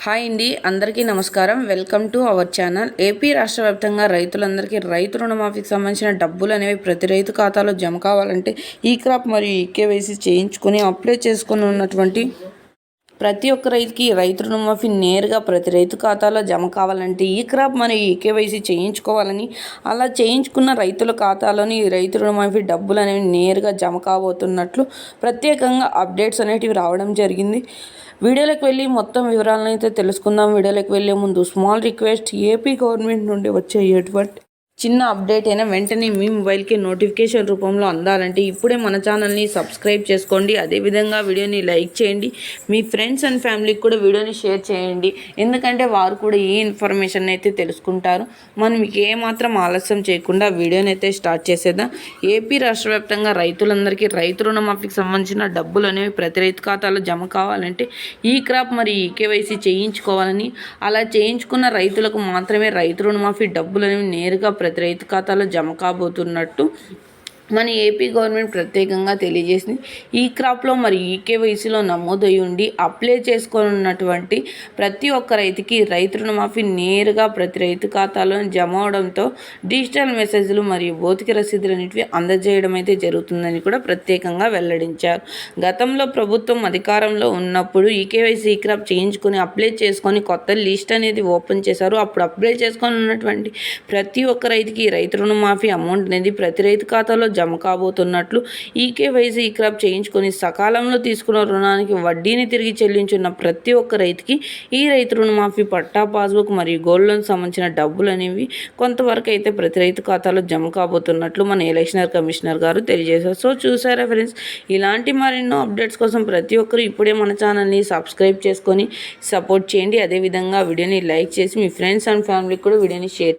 Hi అండి, అందరికీ నమస్కారం. Welcome to our channel. AP రాష్ట్ర వ్యాప్తంగా రైతులందరికీ రైతు రుణమాఫీకి సంబంధించిన డబ్బులు అనేవి ప్రతి రైతు ఖాతాలో జమ కావాలంటే ఈ క్రాప్ మరియు ఈకేవైసీ చేయించుకొని అప్లై చేసుకుని ఉన్నటువంటి ప్రతి ఒక్క రైతుకి రైతు రుణమాఫీ నేరుగా ప్రతి రైతు ఖాతాలో జమ కావాలంటే ఈ క్రాప్ మరియు ఈకేవైసీ చేయించుకోవాలని, అలా చేయించుకున్న రైతుల ఖాతాలోని రైతు రుణమాఫీ డబ్బులు అనేవి నేరుగా జమ కాబోతున్నట్లు ప్రత్యేకంగా అప్డేట్స్ అనేటివి రావడం జరిగింది. వీడియోలోకి వెళ్ళి మొత్తం వివరాలను అయితే తెలుసుకుందాం. వీడియోలోకి వెళ్ళే ముందు స్మాల్ రిక్వెస్ట్, ఏపీ గవర్నమెంట్ నుండి వచ్చే ఎటువంటి చిన్న అప్డేట్ అయినా వెంటనే మీ మొబైల్కి నోటిఫికేషన్ రూపంలో అందాలంటే ఇప్పుడే మన ఛానల్ని సబ్స్క్రైబ్ చేసుకోండి. అదేవిధంగా వీడియోని లైక్ చేయండి. మీ ఫ్రెండ్స్ అండ్ ఫ్యామిలీకి కూడా వీడియోని షేర్ చేయండి, ఎందుకంటే వారు కూడా ఈ ఇన్ఫర్మేషన్ అయితే తెలుసుకుంటారు. మనం మీకు ఏమాత్రం ఆలస్యం చేయకుండా వీడియోని అయితే స్టార్ట్ చేసేద్దాం. ఏపీ రాష్ట్ర వ్యాప్తంగా రైతులందరికీ రైతు రుణమాఫీకి సంబంధించిన డబ్బులు అనేవి ప్రతి రైతు ఖాతాలో జమ కావాలంటే ఈ క్రాప్ మరియు ఈకేవైసీ చేయించుకోవాలని, అలా చేయించుకున్న రైతులకు మాత్రమే రైతు రుణమాఫీ డబ్బులు అనేవి నేరుగా ప్రతి రైతు ఖాతాలో జమ కాబోతున్నట్టు మన ఏపీ గవర్నమెంట్ ప్రత్యేకంగా తెలియజేసింది. ఈ క్రాప్లో మరి ఈకేవైసీలో నమోదై ఉండి అప్లై చేసుకున్నటువంటి ప్రతి ఒక్క రైతుకి రైతు రుణమాఫీ నేరుగా ప్రతి రైతు ఖాతాలో జమ అవడంతో డిజిటల్ మెసేజ్లు మరియు భౌతిక రసీదులు అనేటివి అందజేయడం అయితే జరుగుతుందని కూడా ప్రత్యేకంగా వెల్లడించారు. గతంలో ప్రభుత్వం అధికారంలో ఉన్నప్పుడు ఈకేవైసీ ఈ క్రాప్ చేయించుకొని అప్లై చేసుకొని కొత్త లిస్ట్ అనేది ఓపెన్ చేశారు. అప్పుడు అప్లై చేసుకొని ఉన్నటువంటి ప్రతి ఒక్క రైతుకి రైతు రుణమాఫీ అమౌంట్ అనేది ప్రతి రైతు ఖాతాలో జమ కాబోతున్నట్లు, ఈకేవైసీ ఈ క్రాప్ చేయించుకొని సకాలంలో తీసుకున్న రుణానికి వడ్డీని తిరిగి చెల్లించున్న ప్రతి ఒక్క రైతుకి ఈ రైతు రుణమాఫీ పట్టా, పాస్బుక్ మరియు గోల్డ్ లోన్ సంబంధించిన డబ్బులు అనేవి కొంతవరకు అయితే ప్రతి రైతు ఖాతాలో జమ కాబోతున్నట్లు మన ఎలక్షన్ కమిషనర్ గారు తెలియజేశారు. సో చూసారా ఫ్రెండ్స్, ఇలాంటి మరెన్నో అప్డేట్స్ కోసం ప్రతి ఒక్కరు ఇప్పుడే మన ఛానల్ని సబ్స్క్రైబ్ చేసుకొని సపోర్ట్ చేయండి. అదేవిధంగా వీడియోని లైక్ చేసి మీ ఫ్రెండ్స్ అండ్ ఫ్యామిలీకి కూడా వీడియోని షేర్